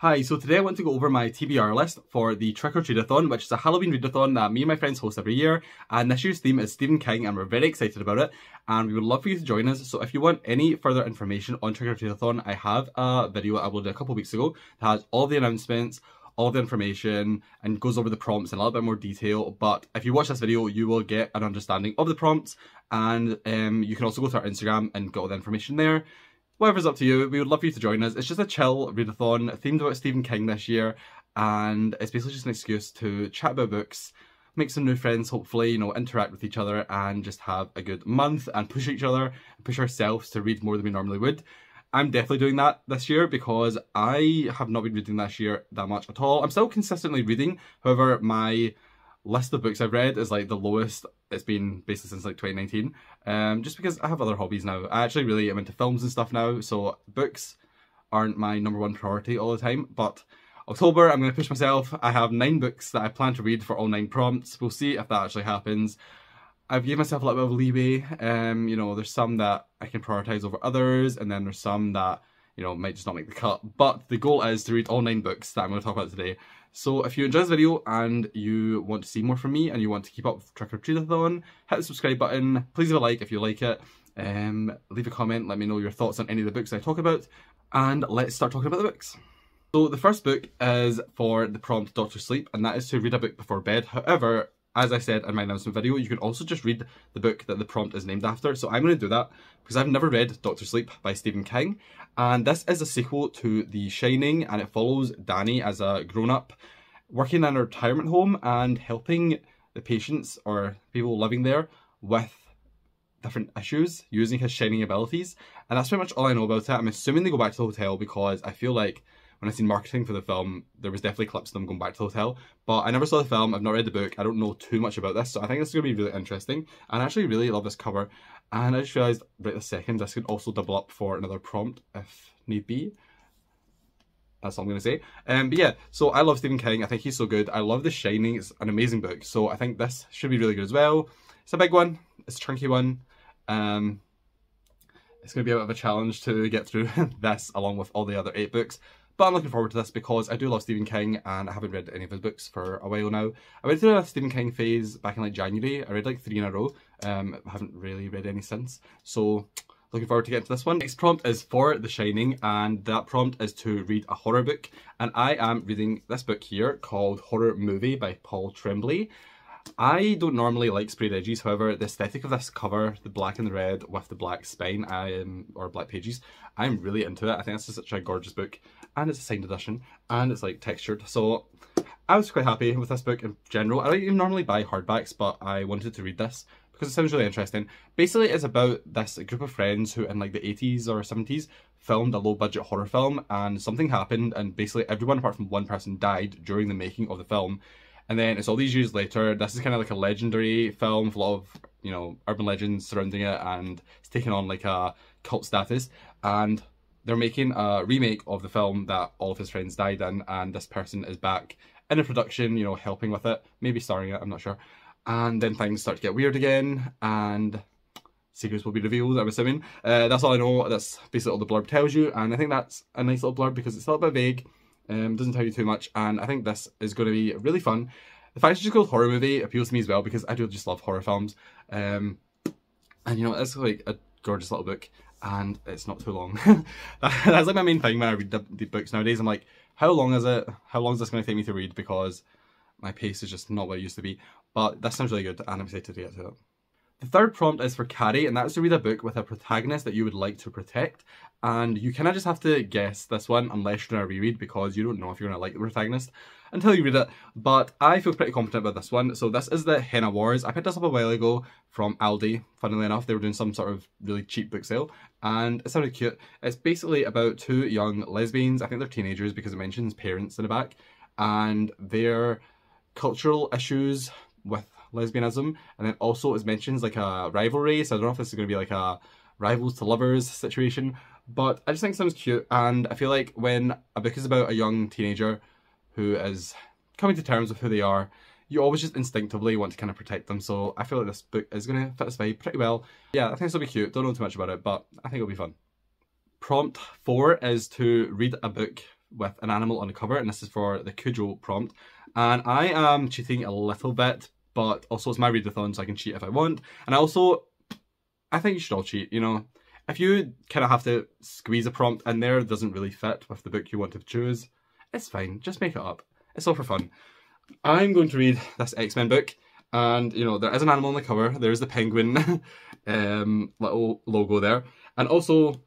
Hi, so today I want to go over my TBR list for the Trick or Treat-a-thon, which is a Halloween readathon that me and my friends host every year. And this year's theme is Stephen King, and we're very excited about it. And we would love for you to join us. So if you want any further information on Trick or Treat-a-thon, I have a video I uploaded a couple of weeks ago that has all the announcements, all the information, and goes over the prompts in a little bit more detail. But if you watch this video, you will get an understanding of the prompts, and you can also go to our Instagram and get all the information there. Whatever's up to you, we would love for you to join us. It's just a chill readathon themed about Stephen King this year, and it's basically just an excuse to chat about books, make some new friends, hopefully, interact with each other and just have a good month and push each other and push ourselves to read more than we normally would. I'm definitely doing that this year because I have not been reading this year that much at all. I'm still consistently reading, however, my list of books I've read is like the lowest it's been basically since like 2019, just because I have other hobbies now. I actually really am into films and stuff now, so books aren't my #1 priority all the time. But October, I'm going to push myself. I have 9 books that I plan to read for all 9 prompts. We'll see if that actually happens. I've given myself a little bit of leeway. There's some that I can prioritise over others, and then there's some that might just not make the cut. But the goal is to read all 9 books that I'm going to talk about today. So if you enjoy this video and you want to see more from me and you want to keep up with Trick or Treat-a-thon, hit the subscribe button. Please leave a like if you like it. Leave a comment, let me know your thoughts on any of the books I talk about. And let's start talking about the books. So the first book is for the prompt Dr. Sleep, and that is to read a book before bed. However, as I said in my announcement video, you can also just read the book that the prompt is named after. So I'm going to do that because I've never read Dr. Sleep by Stephen King. And this is a sequel to The Shining, and it follows Danny as a grown-up working in a retirement home and helping the patients or people living there with different issues using his shining abilities. And that's pretty much all I know about it. I'm assuming they go back to the hotel because I feel like when I seen marketing for the film, there was definitely clips of them going back to the hotel. But I never saw the film, I've not read the book, I don't know too much about this, so I think this is going to be really interesting. And I actually really love this cover. And I just realised right this second, this could also double up for another prompt if need be. That's all I'm going to say. But yeah, so I love Stephen King, I think he's so good. I love The Shining, it's an amazing book. So I think this should be really good as well. It's a big one, it's a chunky one. It's going to be a bit of a challenge to get through this along with all the other 8 books. But I'm looking forward to this because I do love Stephen King and I haven't read any of his books for a while now. I went through a Stephen King phase back in like January. I read like 3 in a row. I haven't really read any since. So looking forward to getting to this one. Next prompt is for The Shining, and that prompt is to read a horror book. And I am reading this book here called Horror Movie by Paul Tremblay. I don't normally like sprayed edges, however, the aesthetic of this cover, the black and the red with the black spine, or black pages, I'm really into it. I think this is such a gorgeous book, and it's a signed edition, and it's like textured, so I was quite happy with this book in general. I don't even normally buy hardbacks, but I wanted to read this because it sounds really interesting. Basically, it's about this group of friends who in like the 80s or 70s filmed a low-budget horror film, and something happened, and basically everyone apart from one person died during the making of the film. And then it's all these years later, this is kind of like a legendary film with a lot of, urban legends surrounding it, and it's taken on like a cult status. And they're making a remake of the film that all of his friends died in, and this person is back in the production, helping with it, maybe starring it, I'm not sure. And then things start to get weird again, and secrets will be revealed, I'm assuming. That's all I know, that's basically all the blurb tells you, and I think that's a nice little blurb because it's a little bit vague. Doesn't tell you too much, and I think this is going to be really fun. The fact it's just called Horror Movie appeals to me as well because I do just love horror films. And it's like a gorgeous little book, and it's not too long. That's like my main thing when I read the books nowadays. I'm like, how long is it? How long is this going to take me to read? Because my pace is just not what it used to be. But this sounds really good, and I'm excited to get to it. The third prompt is for Carrie, and that's to read a book with a protagonist that you would like to protect. And you kind of just have to guess this one unless you're going to reread, because you don't know if you're going to like the protagonist until you read it. But I feel pretty confident about this one. So this is the Henna Wars. I picked this up a while ago from Aldi. Funnily enough, they were doing some sort of really cheap book sale, and it sounded cute. It's basically about 2 young lesbians. I think they're teenagers because it mentions parents in the back, and their cultural issues with lesbianism, and then also it mentions like a rivalry, so I don't know if this is going to be like a rivals to lovers situation, but I just think it sounds cute. And I feel like when a book is about a young teenager who is coming to terms with who they are, you always just instinctively want to kind of protect them, so I feel like this book is going to fit this vibe pretty well. Yeah, I think this will be cute. Don't know too much about it, but I think it'll be fun. Prompt 4 is to read a book with an animal on the cover, and this is for the Cujo prompt. And I am cheating a little bit, but also it's my readathon, so I can cheat if I want. And I think you should all cheat, you know. If you kind of have to squeeze a prompt in there that doesn't really fit with the book you want to choose, it's fine, just make it up. It's all for fun. I'm going to read this X-Men book, and you know, there is an animal on the cover. There's the penguin little logo there. And also,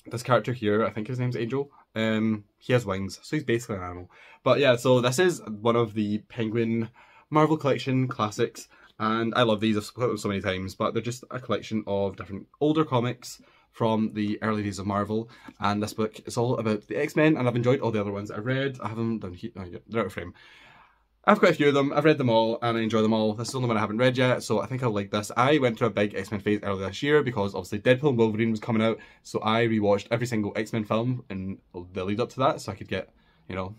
this character here, I think his name's Angel, he has wings, so he's basically an animal. But yeah, so this is one of the Penguin Marvel Collection classics, and I love these. I've spoken about them so many times, but they're just a collection of different older comics from the early days of Marvel. And this book is all about the X-Men, and I've enjoyed all the other ones that I've read. I have them down here. Oh, yeah, they're out of frame. I've got a few of them. I've read them all, and I enjoy them all. This is the only one I haven't read yet, so I think I'll like this. I went through a big X-Men phase earlier this year because obviously Deadpool and Wolverine was coming out, so I rewatched every single X-Men film in the lead up to that, so I could get, you know,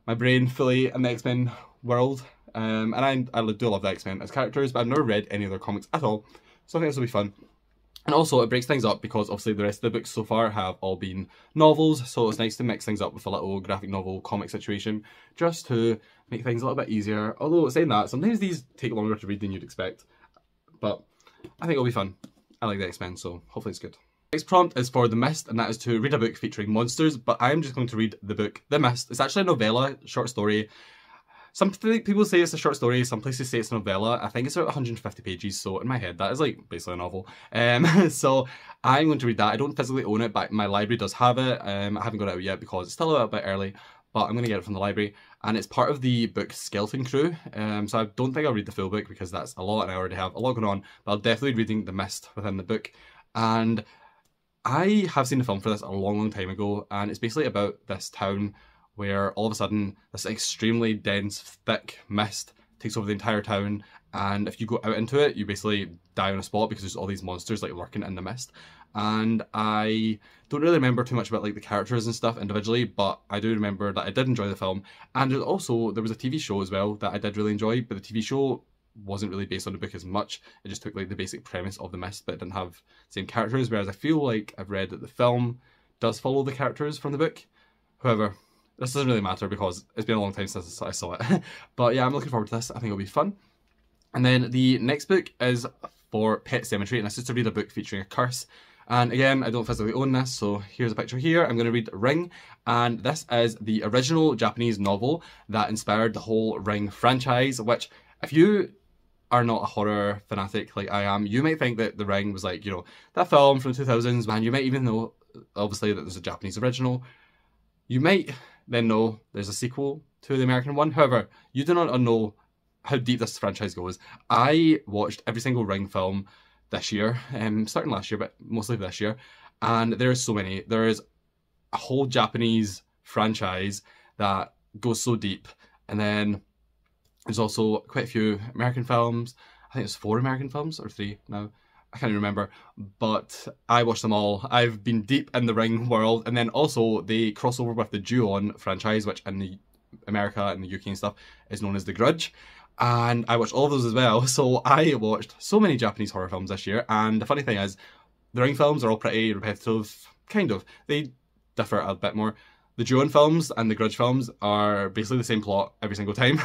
my brain fully in the X-Men world. And I do love the X-Men as characters, but I've never read any of their comics at all, so I think this will be fun. And also, it breaks things up because obviously the rest of the books so far have all been novels, so it's nice to mix things up with a little graphic novel comic situation, just to make things a little bit easier. Although, saying that, sometimes these take longer to read than you'd expect, but I think it'll be fun. I like the X-Men, so hopefully it's good. Next prompt is for The Mist, and that is to read a book featuring monsters, but I'm just going to read the book The Mist. It's actually a novella, short story. Some people say it's a short story, some places say it's a novella. I think it's about 150 pages, so in my head that is like basically a novel. So I'm going to read that. I don't physically own it, but my library does have it. I haven't got it out yet because it's still a little bit early, but I'm going to get it from the library. And it's part of the book Skeleton Crew, so I don't think I'll read the full book because that's a lot and I already have a lot going on, but I'll definitely be reading The Mist within the book. And I have seen the film for this a long time ago, and it's basically about this town where all of a sudden this extremely dense, thick mist takes over the entire town, and if you go out into it, you basically die on the spot because there's all these monsters like lurking in the mist. And I don't really remember too much about like the characters and stuff individually, but I do remember that I did enjoy the film. And there was a TV show as well that I did really enjoy, but the TV show wasn't really based on the book as much. It just took like the basic premise of the mist, but it didn't have the same characters, whereas I feel like I've read that the film does follow the characters from the book. However, this doesn't really matter because it's been a long time since I saw it. But yeah, I'm looking forward to this. I think it'll be fun. And then the next book is for Pet Sematary, and this is to read a book featuring a curse. And again, I don't physically own this, so here's a picture here. I'm going to read Ring, and this is the original Japanese novel that inspired the whole Ring franchise, which, if you are not a horror fanatic like I am, you might think that The Ring was like, you know, that film from the 2000s, man. You might even know, obviously, that there's a Japanese original. You might then know there's a sequel to the American one. However, you do not know how deep this franchise goes. I watched every single Ring film this year, starting last year, but mostly this year, and there's so many. There is a whole Japanese franchise that goes so deep, and then there's also quite a few American films. I think it's 4 American films, or 3 now. I can't even remember, but I watched them all. I've been deep in the Ring world, and then also they cross over with the Ju-On franchise, which in the America and the UK and stuff is known as The Grudge, and I watched all of those as well. So I watched so many Japanese horror films this year, and the funny thing is, the Ring films are all pretty repetitive, kind of. They differ a bit more. The Ju-On films and the Grudge films are basically the same plot every single time.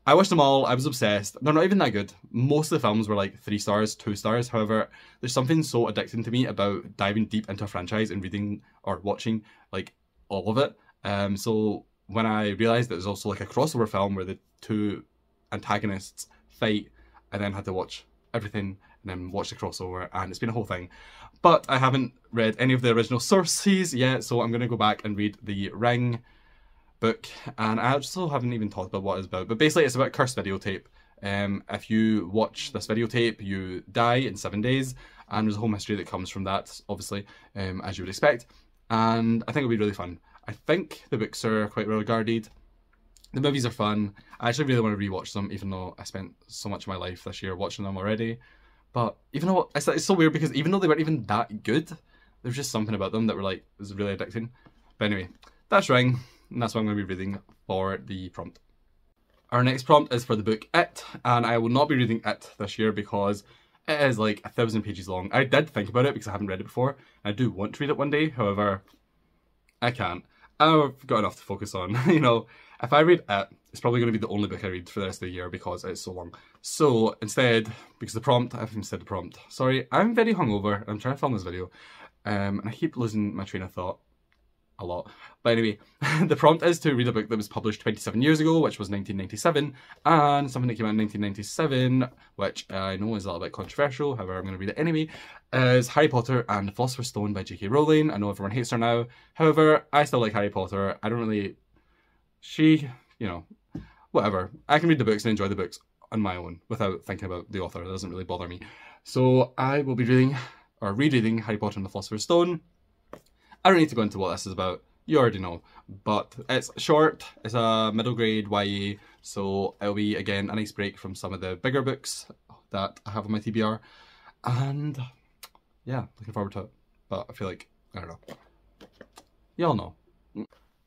I watched them all, I was obsessed. They're not even that good. Most of the films were like 3 stars, 2 stars. However, there's something so addicting to me about diving deep into a franchise and reading or watching like all of it. So when I realised that there's also like a crossover film where the 2 antagonists fight, I then had to watch everything and then watch the crossover, and it's been a whole thing. But I haven't read any of the original sources yet, so I'm going to go back and read the Ring book, and I also haven't even talked about what it's about, but basically it's about a cursed videotape. If you watch this videotape, you die in 7 days, and there's a whole mystery that comes from that, obviously, as you would expect, and I think it'll be really fun. I think the books are quite well regarded. The movies are fun. I actually really want to rewatch them, even though I spent so much of my life this year watching them already. But even though it's so weird because even though they weren't even that good, there's just something about them that were like, was really addicting. But anyway, that's Ring. And that's what I'm going to be reading for the prompt. Our next prompt is for the book It, and I will not be reading It this year because it is like 1,000 pages long. I did think about it because I haven't read it before. I do want to read it one day, however, I can't. I've got enough to focus on. You know, if I read it, it's probably going to be the only book I read for the rest of the year because it's so long. So instead, because the prompt, I've instead the prompt. Sorry, I'm very hungover. I'm trying to film this video, and I keep losing my train of thought a lot. But anyway, the prompt is to read a book that was published 27 years ago, which was 1997, and something that came out in 1997, which I know is a little bit controversial, however I'm going to read it anyway, is Harry Potter and the Philosopher's Stone by J.K. Rowling. I know everyone hates her now, however, I still like Harry Potter. I don't really... you know, whatever. I can read the books and enjoy the books on my own without thinking about the author. It doesn't really bother me. So I will be reading, or rereading, Harry Potter and the Philosopher's Stone. I don't need to go into what this is about, you already know, but it's short, it's a middle grade YA, so it'll be, again, a nice break from some of the bigger books that I have on my TBR, and yeah, looking forward to it, but I feel like, I don't know, y'all know.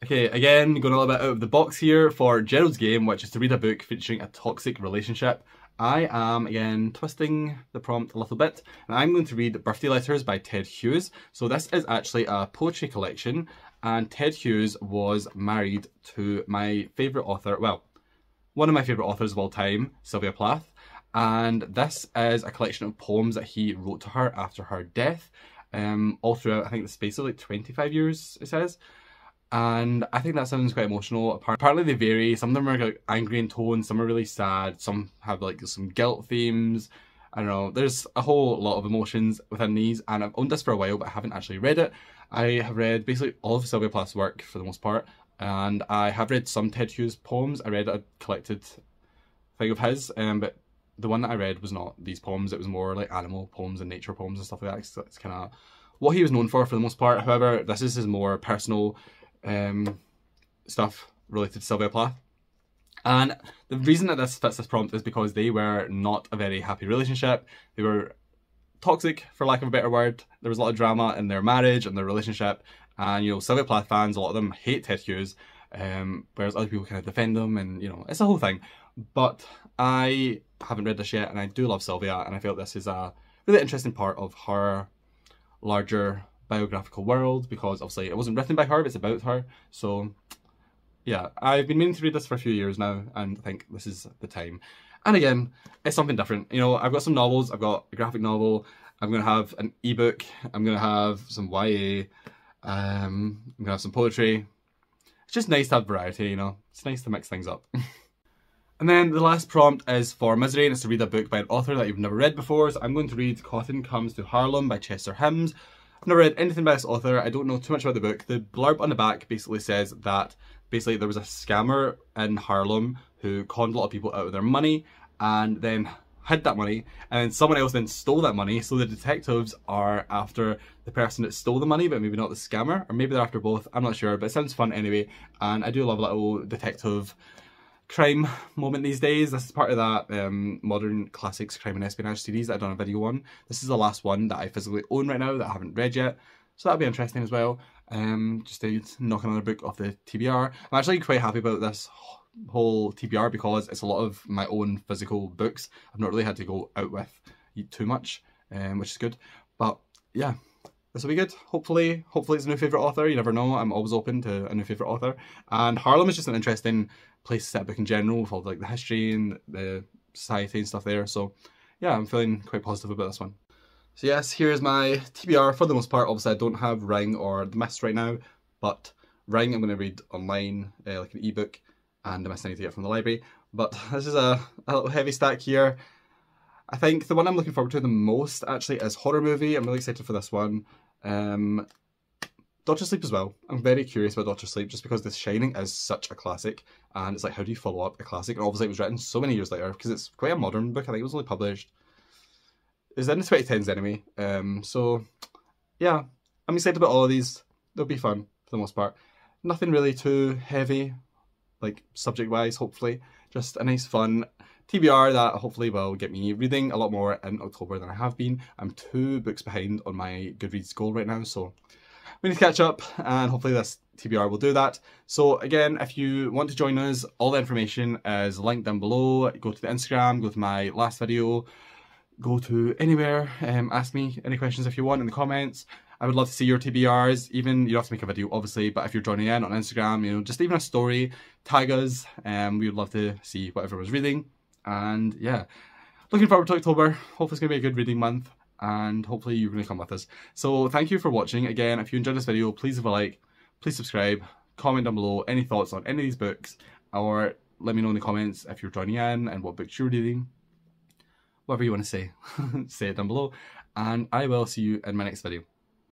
Okay, again, going a little bit out of the box here for Gerald's game, which is to read a book featuring a toxic relationship. I am, again, twisting the prompt a little bit, and I'm going to read Birthday Letters by Ted Hughes. So this is actually a poetry collection, and Ted Hughes was married to my favourite author, well, one of my favourite authors of all time, Sylvia Plath, and this is a collection of poems that he wrote to her after her death, all throughout, I think, the space of like 25 years, it says. And I think that sounds quite emotional. Apparently they vary. Some of them are like angry in tone, some are really sad, some have like some guilt themes. I don't know, there's a whole lot of emotions within these, and I've owned this for a while but I haven't actually read it. I have read basically all of Sylvia Plath's work for the most part, and I have read some Ted Hughes poems. I read a collected thing of his, but the one that I read was not these poems, it was more like animal poems and nature poems and stuff like that. It's kind of what he was known for the most part. However, this is his more personal stuff related to Sylvia Plath. And the reason that this fits this prompt is because they were not a very happy relationship. They were toxic, for lack of a better word. There was a lot of drama in their marriage and their relationship. And, you know, Sylvia Plath fans, a lot of them hate Ted Hughes, whereas other people kind of defend them, and, you know, it's a whole thing. But I haven't read this yet, and I do love Sylvia, and I feel this is a really interesting part of her larger biographical world, because obviously it wasn't written by her, but it's about her. So yeah, I've been meaning to read this for a few years now, and I think this is the time. And again, it's something different. You know, I've got some novels, I've got a graphic novel, I'm going to have an ebook, I'm going to have some YA, I'm going to have some poetry. It's just nice to have variety, you know, it's nice to mix things up. And then the last prompt is for Misery, and it's to read a book by an author that you've never read before. So I'm going to read Cotton Comes to Harlem by Chester Hims. I've never read anything by this author, I don't know too much about the book. The blurb on the back basically says that basically there was a scammer in Harlem who conned a lot of people out of their money and then hid that money, and then someone else then stole that money, so the detectives are after the person that stole the money but maybe not the scammer, or maybe they're after both, I'm not sure, but it sounds fun anyway, and I do love a little detective crime moment these days. This is part of that modern classics crime and espionage series that I've done a video on. This is the last one that I physically own right now that I haven't read yet, so that'll be interesting as well. Just to knock another book off the TBR. I'm actually quite happy about this whole TBR because it's a lot of my own physical books. I've not really had to go out with too much, which is good. But yeah, this will be good. Hopefully it's a new favourite author. You never know, I'm always open to a new favourite author. And Harlem is just an interesting place to set a book in general, with all like the history and the society and stuff there. So yeah, I'm feeling quite positive about this one. So yes, here's my TBR for the most part. Obviously I don't have Ring or The Mist right now, but Ring I'm going to read online, like an ebook, and The Mist I need to get from the library. But this is a little heavy stack here. I think the one I'm looking forward to the most actually is Horror Movie. I'm really excited for this one. Doctor Sleep as well. I'm very curious about Doctor Sleep just because The Shining is such a classic, and it's like, how do you follow up a classic? And obviously it was written so many years later because it's quite a modern book. I think it was only published, it was in the 2010s anyway. So yeah, I'm excited about all of these. They'll be fun for the most part. Nothing really too heavy, like subject wise, hopefully. Just a nice fun TBR that hopefully will get me reading a lot more in October than I have been. I'm 2 books behind on my Goodreads goal right now, so we need to catch up, and hopefully this TBR will do that. So again, if you want to join us, all the information is linked down below. Go to the Instagram, go to my last video, go to anywhere, ask me any questions if you want in the comments. I would love to see your TBRs. Even, you don't have to make a video obviously, but if you're joining in on Instagram, you know, just even a story, tag us, we would love to see what everyone's reading. And yeah, looking forward to October. Hopefully it's going to be a good reading month, and hopefully you're going to come with us. So thank you for watching. Again, if you enjoyed this video, please leave a like, please subscribe, comment down below any thoughts on any of these books, or let me know in the comments if you're joining in and what books you're reading. Whatever you want to say, say it down below, and I will see you in my next video.